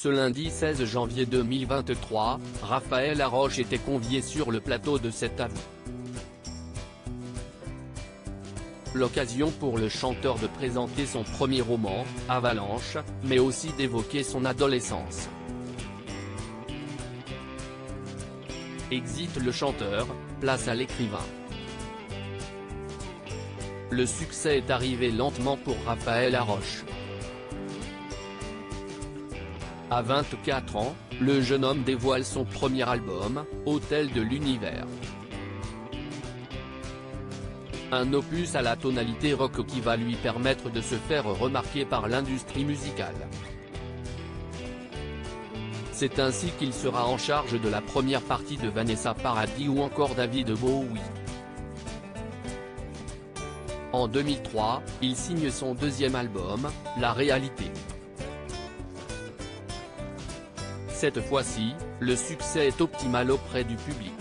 Ce lundi 16 janvier 2023, Raphaël Laroche était convié sur le plateau de Cet Avou. L'occasion pour le chanteur de présenter son premier roman, Avalanche, mais aussi d'évoquer son adolescence. Exit le chanteur, place à l'écrivain. Le succès est arrivé lentement pour Raphaël Laroche. À 24 ans, le jeune homme dévoile son premier album, Hôtel de l'Univers. Un opus à la tonalité rock qui va lui permettre de se faire remarquer par l'industrie musicale. C'est ainsi qu'il sera en charge de la première partie de Vanessa Paradis ou encore David Bowie. En 2003, il signe son deuxième album, La Réalité. Cette fois-ci, le succès est optimal auprès du public.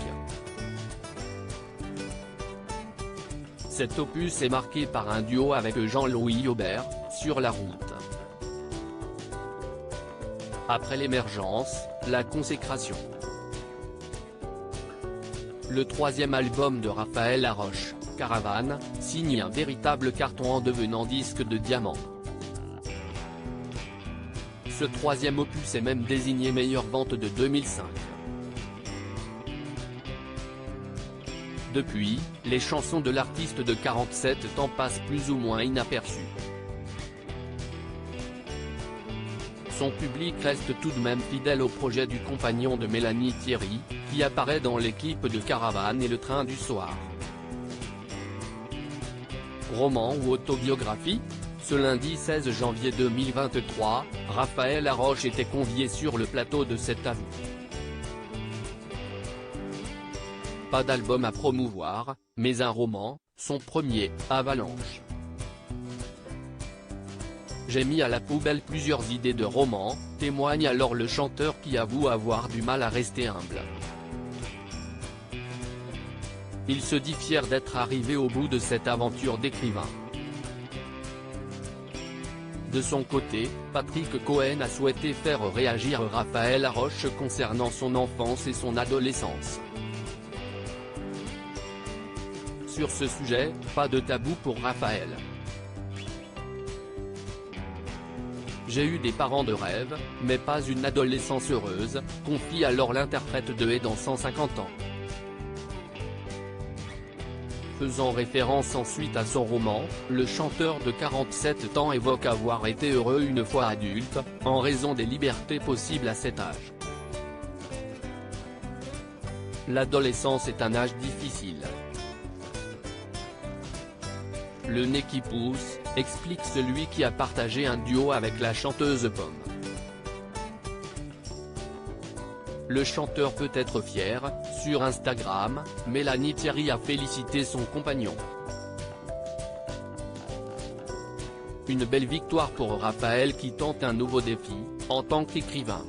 Cet opus est marqué par un duo avec Jean-Louis Aubert, Sur la route. Après l'émergence, la consécration. Le troisième album de Raphaël Laroche, Caravane, signe un véritable carton en devenant disque de diamant. Ce troisième opus est même désigné meilleure vente de 2005. Depuis, les chansons de l'artiste de 47 ans passent plus ou moins inaperçues. Son public reste tout de même fidèle au projet du compagnon de Mélanie Thierry, qui apparaît dans les clips de Caravane et Le Train du Soir. Roman ou autobiographie ? Ce lundi 16 janvier 2023, Raphaël Laroche était convié sur le plateau de Cet Avou. Pas d'album à promouvoir, mais un roman, son premier, Avalanche. J'ai mis à la poubelle plusieurs idées de romans, témoigne alors le chanteur qui avoue avoir du mal à rester humble. Il se dit fier d'être arrivé au bout de cette aventure d'écrivain. De son côté, Patrick Cohen a souhaité faire réagir Raphaël Laroche concernant son enfance et son adolescence. Sur ce sujet, pas de tabou pour Raphaël. J'ai eu des parents de rêve, mais pas une adolescence heureuse, confie alors l'interprète de Et dans 150 ans. Faisant référence ensuite à son roman, le chanteur de 47 ans évoque avoir été heureux une fois adulte, en raison des libertés possibles à cet âge. L'adolescence est un âge difficile. Le nez qui pousse, explique celui qui a partagé un duo avec la chanteuse Pomme. Le chanteur peut être fier. Sur Instagram, Mélanie Thierry a félicité son compagnon. Une belle victoire pour Raphaël qui tente un nouveau défi, en tant qu'écrivain.